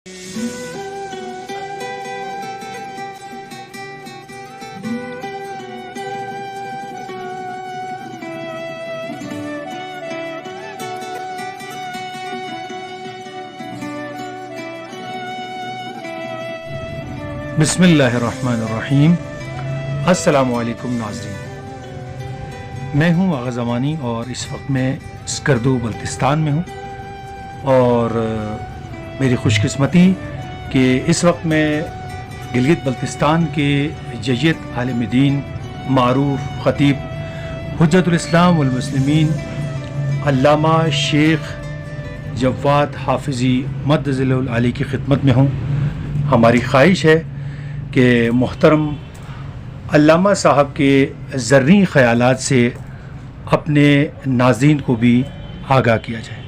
بسم اللہ الرحمن الرحیم۔ السلام علیکم ناظرین، میں ہوں آغا زمانی اور اس وقت میں اسکردو بلتستان میں ہوں، اور میری خوش قسمتی کہ اس وقت میں گلگت بلتستان کے جیت عالم دین، معروف خطیب، حجت الاسلام والمسلمین، علامہ شیخ جواد حافظی مدظ العلی کی خدمت میں ہوں۔ ہماری خواہش ہے کہ محترم علامہ صاحب کے زرعی خیالات سے اپنے ناظرین کو بھی آگاہ کیا جائے۔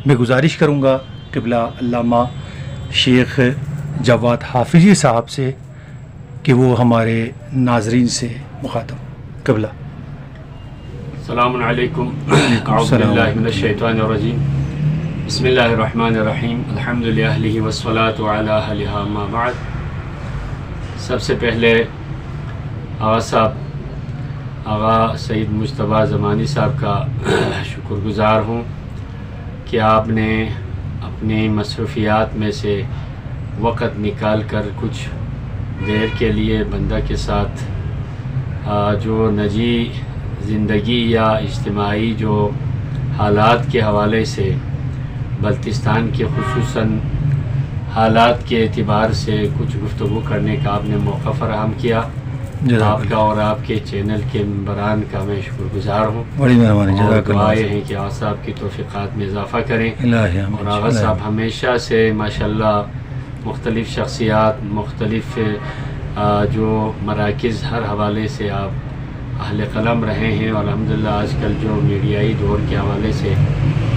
میں گزارش کروں گا قبلہ علامہ شیخ جواد حافظی صاحب سے کہ وہ ہمارے ناظرین سے مخاطب۔ قبلہ السلام علیکم، اعوذ باللہ من الشیطان الرجیم، بسم اللہ الرحمن الرحیم، الحمد للہ والصلاة علی اہلہا اما بعد۔ سب سے پہلے آغا صاحب، آغا سید مجتبیٰ زمانی صاحب کا شکر گزار ہوں کہ آپ نے اپنی مصروفیات میں سے وقت نکال کر کچھ دیر کے لیے بندہ کے ساتھ جو نجی زندگی یا اجتماعی جو حالات کے حوالے سے بلتستان کے خصوصاً حالات کے اعتبار سے کچھ گفتگو کرنے کا آپ نے موقع فراہم کیا۔ آپ کا اور آپ کے چینل کے ممبران کا میں شکر گزار ہوں۔ بڑی مہربانی، اور دعائیں ہیں کہ آغا صاحب کی توفیقات میں اضافہ کریں۔ اور آغا صاحب ہمیشہ سے ماشاءاللہ مختلف شخصیات، مختلف جو مراکز، ہر حوالے سے آپ اہل قلم رہے ہیں، اور الحمدللہ آج کل جو میڈیائی دور کے حوالے سے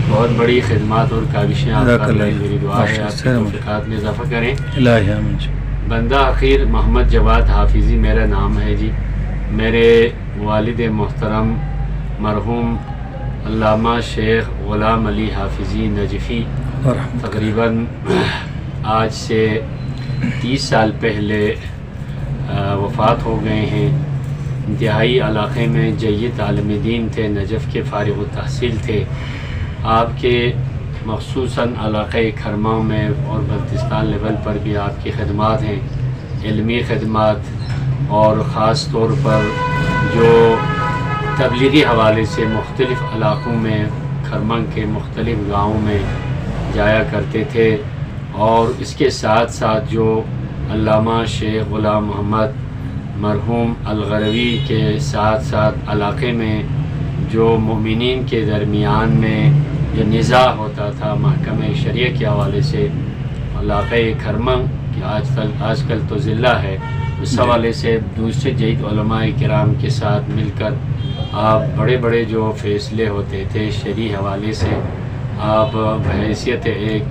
بہت بڑی خدمات اور کاوشیں آپ کر رہے ہیں۔ میری دعا ہے آپ کی توفیقات میں اضافہ کریں۔ بندہ اخیر محمد جواد حافظی میرا نام ہے جی۔ میرے والد محترم مرحوم علامہ شیخ غلام علی حافظی نجفی تقریباً آج سے 30 سال پہلے وفات ہو گئے ہیں۔ انتہائی علاقے میں جیت عالم دین تھے، نجف کے فارغ التحصیل تھے۔ آپ کے مخصوصاً علاقۂ کھرماؤں میں اور بلتستان لیول پر بھی آپ کی خدمات ہیں، علمی خدمات، اور خاص طور پر جو تبلیغی حوالے سے مختلف علاقوں میں کھرمنگ کے مختلف گاؤں میں جایا کرتے تھے۔ اور اس کے ساتھ ساتھ جو علامہ شیخ غلام محمد مرحوم الغروی کے ساتھ ساتھ علاقے میں جو مومنین کے درمیان میں جو نزاع ہوتا تھا محکمہ شریعہ کے حوالے سے، علاقۂ کھرمنگ کہ آج کل تو ضلع ہے، اس حوالے سے دوسرے جدید علماء کرام کے ساتھ مل کر آپ بڑے بڑے جو فیصلے ہوتے تھے شرعی حوالے سے، آپ بحیثیت ایک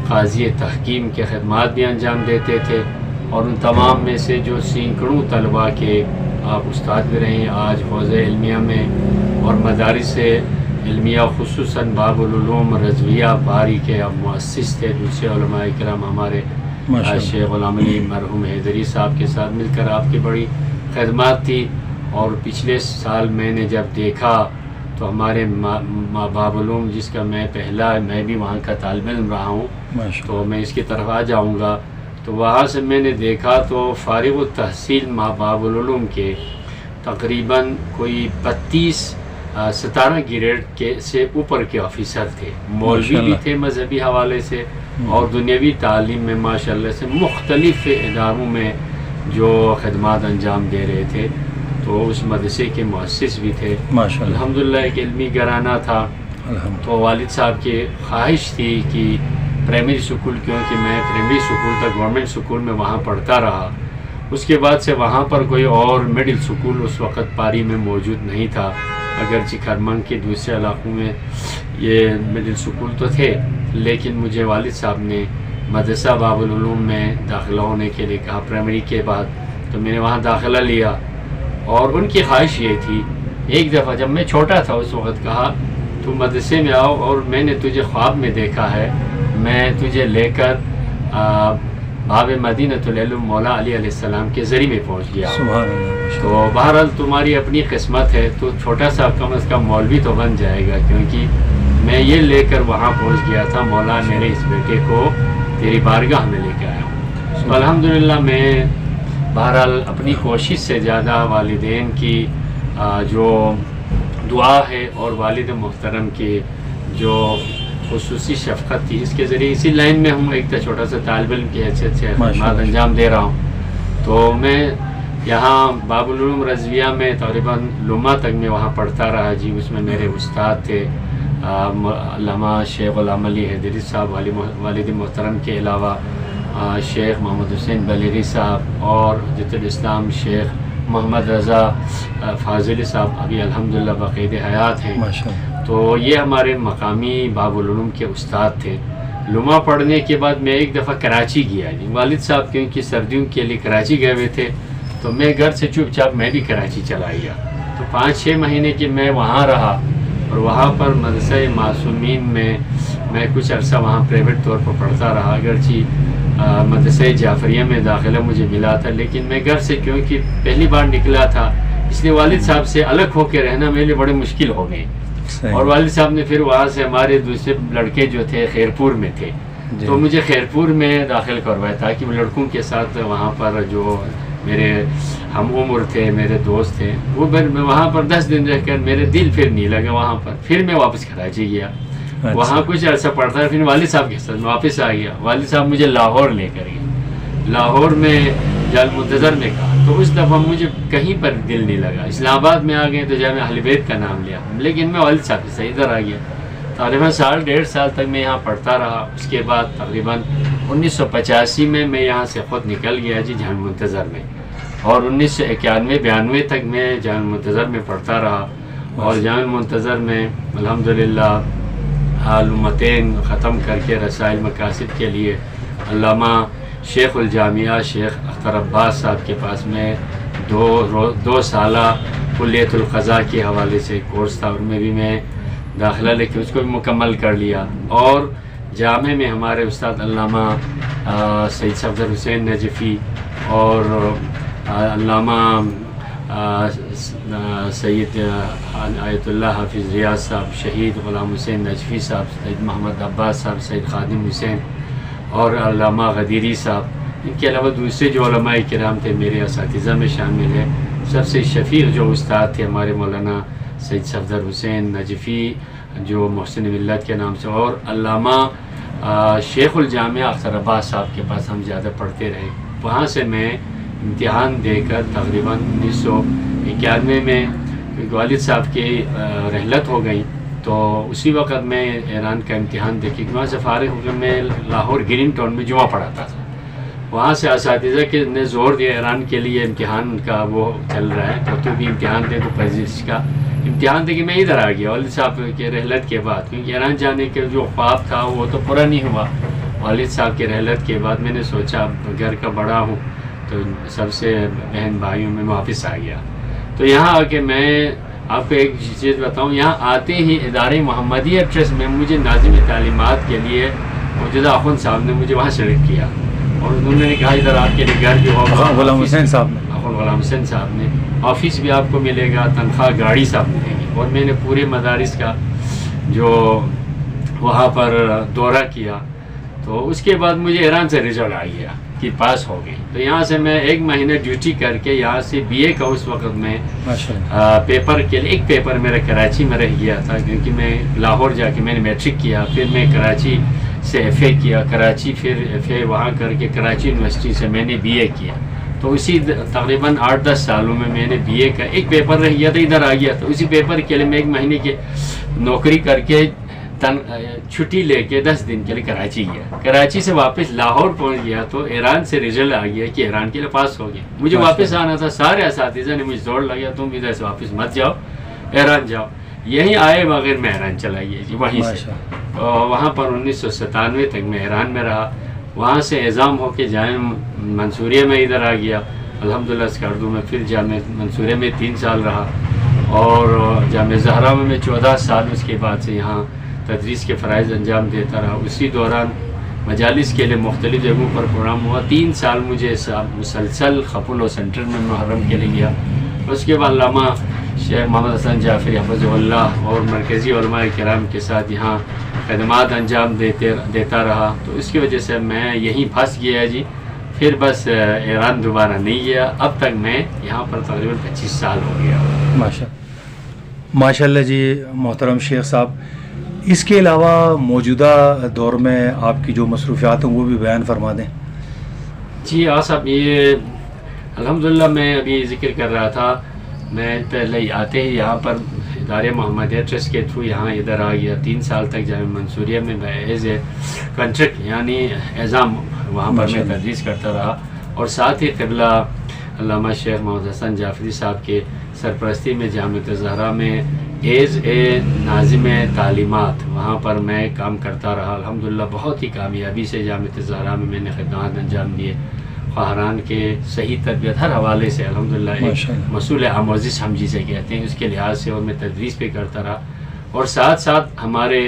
قاضی تحکیم کے خدمات بھی انجام دیتے تھے، اور ان تمام میں سے جو سینکڑوں طلباء کے آپ استاد بھی رہے ہیں۔ آج حوزہ علمیہ میں اور مدارس علمیہ خصوصاً باب العلوم رضویہ باری کے آپ مؤسس تھے۔ دوسرے علماء کرام ہمارے شیخ غلام علی مرحوم حیدری صاحب کے ساتھ مل کر آپ کی بڑی خدمات تھی۔ اور پچھلے سال میں نے جب دیکھا تو ہمارے باب العلوم جس کا میں بھی وہاں کا طالب علم رہا ہوں، تو میں اس کی طرف آ جاؤں گا، تو وہاں سے میں نے دیکھا تو فارغ التحصیل باب العلوم کے تقریباً کوئی 17 گریڈ کے سے اوپر کے آفیسر تھے، مولوی بھی تھے مذہبی حوالے سے، اور دنیاوی تعلیم میں ماشاءاللہ سے مختلف اداروں میں جو خدمات انجام دے رہے تھے، تو اس مدرسے کے مؤسس بھی تھے۔ الحمدللہ ایک علمی گھرانہ تھا۔ تو والد صاحب کی خواہش تھی کہ پرائمری سکول، کیونکہ میں پرائمری سکول تک گورنمنٹ سکول میں وہاں پڑھتا رہا، اس کے بعد سے وہاں پر کوئی اور مڈل سکول اس وقت پاری میں موجود نہیں تھا، اگرچہ کھرمنگ کے دوسرے علاقوں میں یہ مڈل سکول تو تھے، لیکن مجھے والد صاحب نے مدرسہ باب العلوم میں داخلہ ہونے کے لیے کہا پرائمری کے بعد، تو میں نے وہاں داخلہ لیا۔ اور ان کی خواہش یہ تھی، ایک دفعہ جب میں چھوٹا تھا اس وقت کہا تو مدرسے میں آؤ، اور میں نے تجھے خواب میں دیکھا ہے، میں تجھے لے کر باب مدینۃ العلم مولا علی علیہ السلام کے ذریعے میں پہنچ گیا. سبحان اللہ. تو بہرحال تمہاری اپنی قسمت ہے, تو چھوٹا سا کم از کم مولوی تو بن جائے گا, کیونکہ میں یہ لے کر وہاں پہنچ گیا تھا, مولا میرے اس بیٹے کو تیری بارگاہ میں لے کے آیا ہوں. تو الحمدللہ میں بہرحال اپنی کوشش سے زیادہ والدین کی جو دعا ہے اور والد محترم کی جو خصوصی شفقت تھی, اس کے ذریعے اسی لائن میں ہوں, ایک چھوٹا سا طالب علم کی حیثیت سے خدمات انجام دے رہا ہوں. تو میں یہاں باب العلوم رضویہ میں تقریباً لمحہ تک میں وہاں پڑھتا رہا جی. اس میں میرے استاد تھے علامہ شیخ غلام علی حیدری صاحب, والد محترم کے علاوہ شیخ محمد حسین بلیری صاحب اور حجت الاسلام شیخ محمد رضا فاضلی صاحب ابھی الحمدللہ باقید حیات ہیں. تو یہ ہمارے مقامی باب العلوم کے استاد تھے. لمحہ پڑھنے کے بعد میں ایک دفعہ کراچی گیا جی. والد صاحب کیونکہ سردیوں کے لیے کراچی گئے ہوئے تھے, تو میں گھر سے چپ چاپ میں بھی کراچی چلا گیا. تو 5-6 مہینے کے میں وہاں رہا, اور وہاں پر مدرسہ معصومین میں کچھ عرصہ وہاں پرائیویٹ طور پر پڑھتا رہا. اگرچہ مدرسہ جعفریہ میں داخلہ مجھے ملا تھا, لیکن میں گھر سے کیونکہ پہلی بار نکلا تھا, اس لیے والد صاحب سے الگ ہو کے رہنا میرے لیے بڑے مشکل ہو گئے. اور والد صاحب نے پھر وہاں سے ہمارے دوسرے لڑکے جو تھے خیرپور میں تھے, تو مجھے خیرپور میں داخل کروایا تاکہ وہ لڑکوں کے ساتھ وہاں پر جو میرے ہم عمر تھے, میرے دوست تھے, وہ وہاں پر 10 دن رہ کر میرے دل پھر نہیں لگا وہاں پر. پھر میں واپس کراچی گیا, وہاں کچھ عرصہ پڑھتا, پھر والد صاحب کے ساتھ واپس آ گیا. والد صاحب مجھے لاہور لے کر گئے, لاہور میں جامع منتظر میں کہا, تو اس دفعہ مجھے کہیں پر دل نہیں لگا. اسلام آباد میں آ گئے تو جامع اہل بیت کا نام لیا, لیکن میں والد صاحب سے ادھر آ گیا. تقریباً 1.5 تک میں یہاں پڑھتا رہا. اس کے بعد تقریباً 1985 میں یہاں سے خود نکل گیا جی جامع منتظر میں, اور 1991-92 تک میں جامع منتظر میں پڑھتا رہا. اور جامع منتظر میں الحمدللہ علومتین ختم کر کے رسائل مقاصد کے لیے علامہ شیخ الجامعہ شیخ اختر عباس صاحب کے پاس میں 2 سالہ کلیت القضاء کے حوالے سے کورس تھا, ان میں بھی میں داخلہ لے کے اس کو بھی مکمل کر لیا. اور جامع میں ہمارے استاد علامہ سید صفدر حسین نجفی اور علامہ سید آیت اللہ حافظ ریاض صاحب, شہید غلام حسین نجفی صاحب, سید محمد عباس صاحب, سید خادم حسین اور علامہ غدیری صاحب, ان کے علاوہ دوسرے جو علماء کرام تھے میرے اساتذہ میں شامل ہیں. سب سے شفیق جو استاد تھے ہمارے مولانا سید صفدر حسین نجفی جو محسن ملت کے نام سے, اور علامہ شیخ الجامعہ اختر عباس صاحب کے پاس ہم زیادہ پڑھتے رہے. وہاں سے میں امتحان دے کر تقریباً 1991 میں والد صاحب کی رحلت ہو گئی, تو اسی وقت میں ایران کا امتحان دے کے وہاں سے فارغ ہو کر میں لاہور گرین ٹاؤن میں جمعہ پڑھاتا تھا. وہاں سے اساتذہ کے نے زور دیا ایران کے لیے امتحان کا وہ چل رہا ہے, تو بھی امتحان دے, تو پرزش کا امتحان دے کے میں ادھر آ گیا والد صاحب کے رحلت کے بعد, کیونکہ ایران جانے کے جو خواب تھا وہ تو پورا نہیں ہوا. والد صاحب کے رحلت کے بعد میں نے سوچا گھر کا بڑا ہوں تو سب سے بہن بھائیوں میں واپس آ گیا. تو یہاں آ کے میں آپ کو ایک چیز بتاؤں, یہاں آتے ہی ادارے محمدیہ ٹرسٹ میں مجھے ناظم تعلیمات کے لیے موجودہ اخن صاحب نے مجھے وہاں سلیکٹ کیا, اور انہوں نے کہا ادھر آپ کے لیے گھر بھی ہوگا. غلام حسین صاحب نے, غلام حسین صاحب نے, آفس بھی آپ کو ملے گا, تنخواہ گاڑی صاحب ملے گی. اور میں نے پورے مدارس کا جو وہاں پر دورہ کیا, تو اس کے بعد مجھے ایران سے رزلٹ آ گیا کہ پاس ہو گئی. تو یہاں سے میں 1 مہینہ ڈیوٹی کر کے یہاں سے BA کا اس وقت میں پیپر کے لیے, ایک پیپر میرا کراچی میں رہ گیا تھا, کیونکہ میں لاہور جا کے میں نے میٹرک کیا, پھر میں کراچی سے FA کیا, کراچی پھر FA وہاں کر کے کراچی یونیورسٹی سے میں نے BA کیا. تو اسی تقریباً 8-10 سالوں میں نے BA کا ایک پیپر رہ گیا تھا, ادھر آ گیا. تو اسی پیپر کے لیے میں 1 مہینے کی نوکری کر کے چھٹی لے کے 10 دن کے لیے کراچی گیا. کراچی سے واپس لاہور پہنچ گیا تو ایران سے رزلٹ آ گیا کہ ایران کے لیے پاس ہو گیا. مجھے واپس آنا تھا, سارے اساتذہ نے مجھے زور لگا تم ادھر سے واپس مت جاؤ, ایران جاؤ. یہیں آئے بغیر میں ایران چلا گیا جی, وہیں سے. وہاں پر 1997 تک میں ایران میں رہا. وہاں سے اعزام ہو کے جامعہ منصوریہ میں ادھر آ گیا الحمدللہ اسکردو میں. پھر جامعہ منصوریہ میں 3 سال رہا, اور جامعہ زہرا میں 14 سال. اس کے بعد سے یہاں تدریس کے فرائض انجام دیتا رہا. اسی دوران مجالس کے لیے مختلف جگہوں پر پروگرام ہوا. 3 سال مجھے مسلسل خپلو سینٹر میں محرم کے لیے گیا. اس کے بعد علامہ شیخ محمد حسن جعفری حفظہ اللہ اور مرکزی علماء کرام کے ساتھ یہاں خدمات انجام دیتا رہا. تو اس کی وجہ سے میں یہیں پھنس گیا جی. پھر بس ایران دوبارہ نہیں گیا. اب تک میں یہاں پر تقریباً 25 سال ہو گیا. ماشاء اللہ جی محترم شیخ صاحب. اس کے علاوہ موجودہ دور میں آپ کی جو مصروفیات ہیں وہ بھی بیان فرما دیں. جی صاحب، یہ الحمدللہ میں ابھی ذکر کر رہا تھا، میں پہلے آتے ہی یہاں پر ادارے محمدیہ ٹرسٹ کے تھرو یہاں ادھر آ گیا. 3 سال تک جامعہ منصوریہ میں ایز اے کنٹریکٹ یعنی اعزام وہاں پر میں تدریس کرتا رہا. اور ساتھ ہی قبلہ علامہ شیخ محمد حسن جعفری صاحب کے سرپرستی میں جامعہ زہرا میں ایز اے ناظم تعلیمات وہاں پر میں کام کرتا رہا. الحمدللہ بہت ہی کامیابی سے جامعہ زہرا میں نے خدمات انجام دیے. خواہران کے صحیح تربیت ہر حوالے سے الحمدللہ ایک مسئول آموزش ہم جسے کہتے ہیں اس کے لحاظ سے، اور میں تدریس پہ کرتا رہا. اور ساتھ ساتھ ہمارے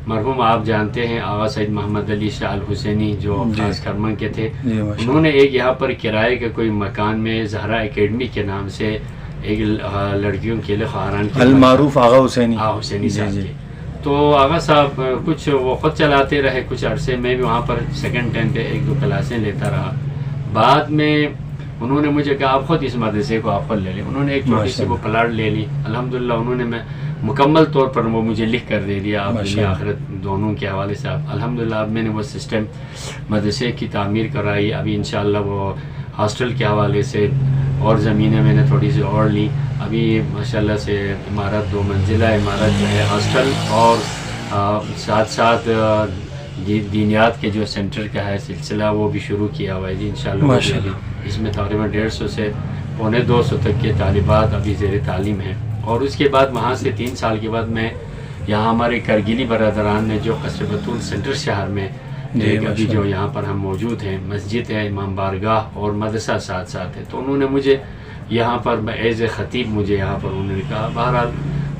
مرحوم آپ جانتے ہیں آغا سید محمد علی شاہ الحسینی جو خاص کرمن کے تھے، انہوں نے ایک یہاں پر کرائے کے کوئی مکان میں زہرا اکیڈمی کے نام سے ایک لڑکیوں کے لیے خواہران کے المعروف آغا حسینی صاحب کے. تو آغا صاحب کچھ وہ خود چلاتے رہے کچھ عرصے. میں بھی وہاں پر سیکنڈ ٹائم پہ 1-2 کلاسیں لیتا رہا. بعد میں انہوں نے مجھے کہا آپ خود اس مدرسے کو آپ خود لے لیں. انہوں نے ایک چھوٹی سی وہ پلاٹ لے لی. الحمدللہ انہوں نے میں مکمل طور پر وہ مجھے لکھ کر دے دیا آپ دنیا آخرت دونوں کے حوالے سے. الحمدللہ اب میں نے وہ سسٹم مدرسے کی تعمیر کرائی. ابھی انشاءاللہ وہ ہاسٹل کے حوالے سے اور زمینیں میں نے تھوڑی سی اور لی. ابھی ماشاءاللہ سے عمارت 2 منزلہ عمارت جو ہے ہاسٹل اور ساتھ ساتھ دینیات کے جو سینٹر کا ہے سلسلہ وہ بھی شروع کیا ہوا ہے جی انشاءاللہ. اس میں تقریباً 150 سے 250 تک کے طالبات ابھی زیر تعلیم ہیں. اور اس کے بعد وہاں سے 3 سال کے بعد میں یہاں ہمارے کرگلی برادران نے جو قصر بطول سینٹر شہر میں ابھی جو یہاں پر ہم موجود ہیں، مسجد ہے، امام بارگاہ اور مدرسہ ساتھ ساتھ ہے. تو انہوں نے مجھے یہاں پر ایز اے خطیب مجھے یہاں پر انہوں نے کہا. بہرحال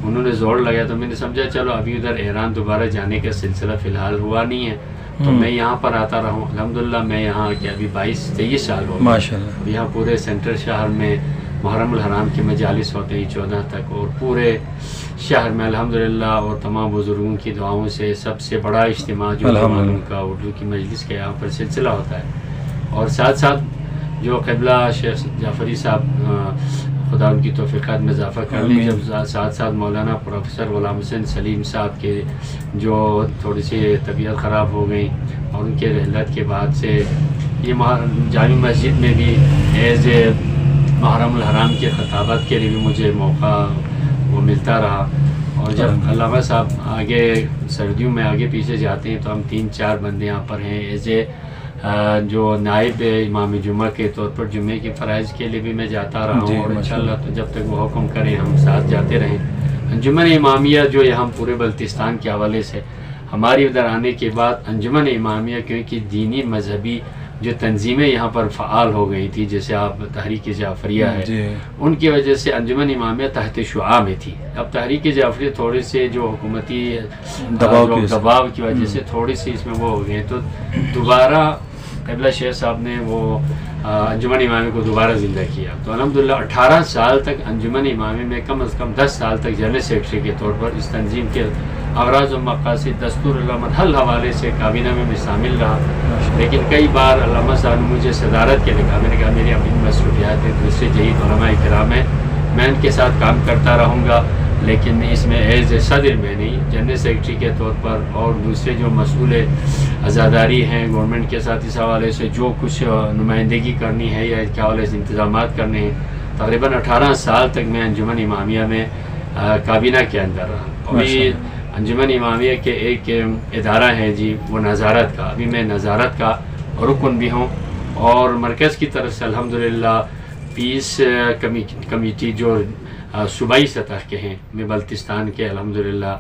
انہوں نے زور لگایا تو میں نے سمجھا چلو ابھی ادھر ایران دوبارہ جانے کا سلسلہ فی الحال ہوا نہیں ہے تو میں یہاں پر آتا رہا ہوں. الحمدللہ میں یہاں کے ابھی 22-23 سال ہو گئے. یہاں پورے سینٹر شہر میں محرم الحرام کے مجالس ہوتے ہیں 14 تک، اور پورے شہر میں الحمدللہ اور تمام بزرگوں کی دعاؤں سے سب سے بڑا اجتماع جو معلوم کا اردو کی مجلس کا یہاں پر سلسلہ ہوتا ہے. اور ساتھ ساتھ جو قبلہ شیخ جعفری صاحب خدا ان کی توفیقات میں اضافہ کر لیں، جب ساتھ ساتھ مولانا پروفیسر غلام حسین سلیم صاحب کے جو تھوڑی سی طبیعت خراب ہو گئی اور ان کے رحلت کے بعد سے یہ جامع مسجد میں بھی ایز اے محرم الحرام کے خطابت کے لیے بھی مجھے موقع وہ ملتا رہا. اور جب علامہ صاحب آگے سردیوں میں آگے پیچھے جاتے ہیں تو ہم 3-4 بندے یہاں پر ہیں ایز اے جو نائب امام جمعہ کے طور پر جمعے کے فرائض کے لیے بھی میں جاتا رہا ہوں. اور انشاءاللہ تو جب تک وہ حکم کریں ہم ساتھ جاتے رہیں. انجمن امامیہ جو یہاں پورے بلتستان کے حوالے سے ہماری ادھر آنے کے بعد انجمن امامیہ کیونکہ دینی مذہبی جو تنظیمیں یہاں پر فعال ہو گئی تھی، جیسے آپ تحریک جعفریہ ہے، ان کی وجہ سے انجمن امامیہ تحت شعاع میں تھی. اب تحریک جعفریہ تھوڑے سے جو حکومتی دباؤ کی وجہ سے تھوڑی سی اس میں وہ ہو گئے، تو دوبارہ قبلہ شیخ صاحب نے وہ انجمن امامیہ کو دوبارہ زندہ کیا. تو الحمدللہ 18 سال تک انجمن امامیہ میں کم از کم 10 سال تک جنرل سیکرٹری کے طور پر اس تنظیم کے اغراض و مقاصد دستور علامہ ہر حوالے سے کابینہ میں بھی شامل رہا. لیکن کئی بار علامہ صاحب نے مجھے صدارت کے لیے کہا. میں نے کہا میری اپنی مصروفیات ہیں، دوسرے جدید علماء کرام ہیں، میں ان کے ساتھ کام کرتا رہوں گا، لیکن اس میں ایز اے صدر میں نہیں، جنرل سیکرٹری کے طور پر اور دوسرے جو مسئول عزاداری ہیں گورنمنٹ کے ساتھ اس حوالے سے جو کچھ نمائندگی کرنی ہے یا اس کے حوالے سے انتظامات کرنے ہیں. تقریباً 18 سال تک میں انجمن امامیہ میں کابینہ کے اندر رہا. ابھی انجمن امامیہ کے ایک ادارہ ہے جی وہ نظارت کا، ابھی میں نظارت کا رکن بھی ہوں. اور مرکز کی طرف سے الحمدللہ پیس کمیٹی جو صوبائی سطح کے ہیں، میں بلتستان کے الحمدللہ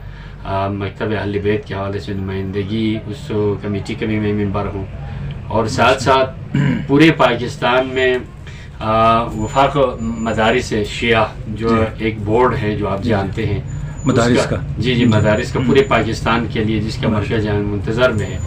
مکتب اہل بیت کے حوالے سے نمائندگی اس کمیٹی کے بھی میں ممبر ہوں. اور ساتھ ساتھ پورے پاکستان میں وفاق مدارس شیعہ جو ایک بورڈ ہے جو آپ جانتے ہیں مدارس کا، جی مدارس کا پورے پاکستان کے لیے، جس کا مرکز جامع منتظر میں ہے.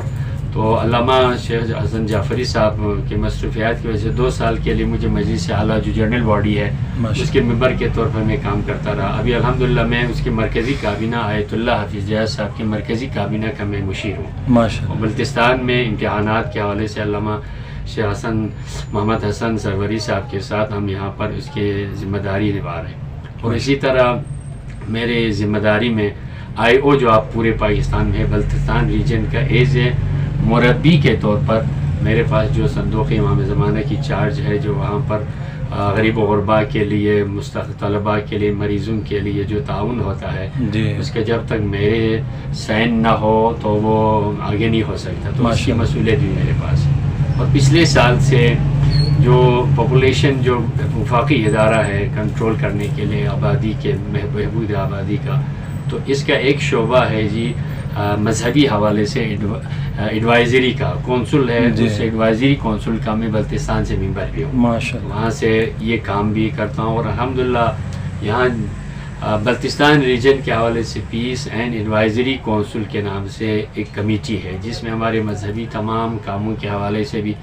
تو علامہ شیخ حسن جعفری صاحب کے مصروفیات کی وجہ سے 2 سال کے لیے مجھے مجلس اعلیٰ جو جنرل باڈی ہے اس کے ممبر کے طور پر میں کام کرتا رہا. ابھی الحمدللہ میں اس کی مرکزی کابینہ آیت اللہ حفیظ جیاز صاحب کی مرکزی کابینہ کا میں مشیر ہوں ماشاء اللہ. بلتستان میں امتحانات کے حوالے سے علامہ شیخ حسن محمد حسن سروری صاحب کے ساتھ ہم یہاں پر اس کے ذمہ داری نبھا رہے ہیں. اور اسی طرح میرے ذمہ داری میں آئی او جو آپ پورے پاکستان میں ہے بلتستان ریجن کا ایز اے مربی کے طور پر میرے پاس جو صندوق امام زمانہ کی چارج ہے جو وہاں پر غریب و غربا کے لیے مستحق طلباء کے لیے مریضوں کے لیے جو تعاون ہوتا ہے اس کے جب تک میرے سائن نہ ہو تو وہ آگے نہیں ہو سکتا. تو اس کی مسئولیت بھی میرے پاس ہے. اور پچھلے سال سے جو پاپولیشن جو وفاقی ادارہ ہے کنٹرول کرنے کے لیے آبادی کے بہبود آبادی کا تو اس کا ایک شعبہ ہے جی مذہبی حوالے سے ایڈوائزری کا کونسل ہے. اس ایڈوائزری کونسل کا میں بلتستان سے ممبر بھی ہوں ماشاءاللہ. وہاں سے یہ کام بھی کرتا ہوں اور الحمدللہ یہاں بلتستان ریجن کے حوالے سے پیس اینڈ ایڈوائزری کونسل کے نام سے ایک کمیٹی ہے جس میں ہمارے مذہبی تمام کاموں کے حوالے سے بھی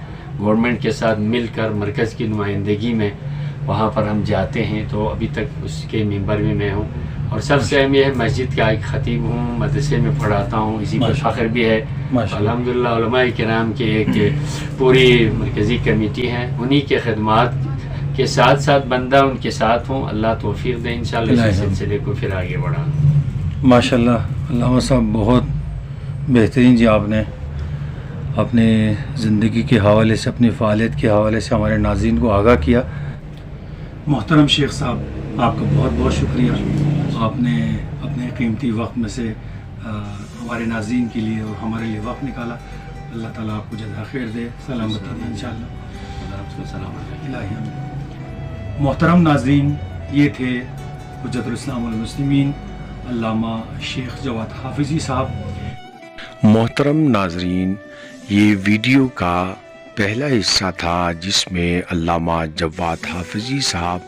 گورنمنٹ کے ساتھ مل کر مرکز کی نمائندگی میں وہاں پر ہم جاتے ہیں. تو ابھی تک اس کے ممبر بھی میں ہوں اور سب سے اہم یہ ہے مسجد کا ایک خطیب ہوں مدرسے میں پڑھاتا ہوں. اسی پر فخر بھی ہے الحمدللہ. علماء کرام کے ایک پوری مرکزی کمیٹی ہے انہی کے خدمات کے ساتھ ساتھ بندہ ان کے ساتھ ہوں. اللہ توفیق دے انشاءاللہ اس سلسلے کو پھر آگے بڑھانا. ماشاءاللہ علامہ صاحب بہت بہترین جی. آپ نے اپنے زندگی کے حوالے سے اپنی فعالیت کے حوالے سے ہمارے ناظرین کو آگاہ کیا. محترم شیخ صاحب آپ کا بہت بہت شکریہ. آپ نے اپنے قیمتی وقت میں سے ہمارے ناظرین کے لیے اور ہمارے لیے وقت نکالا. اللہ تعالیٰ آپ کو جزا خیر دے سلامتی دے انشاءاللہ. الہی آمین. محترم ناظرین یہ تھے حجت الاسلام والمسلمین علامہ شیخ جواد حافظی صاحب. محترم ناظرین یہ ویڈیو کا پہلا حصہ تھا جس میں علامہ جواد حافظی صاحب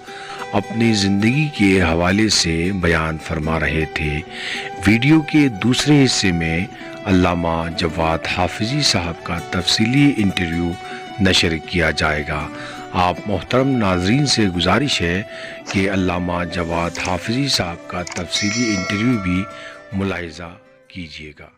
اپنی زندگی کے حوالے سے بیان فرما رہے تھے. ویڈیو کے دوسرے حصے میں علامہ جواد حافظی صاحب کا تفصیلی انٹرویو نشر کیا جائے گا. آپ محترم ناظرین سے گزارش ہے کہ علامہ جواد حافظی صاحب کا تفصیلی انٹرویو بھی ملاحظہ کیجیے گا.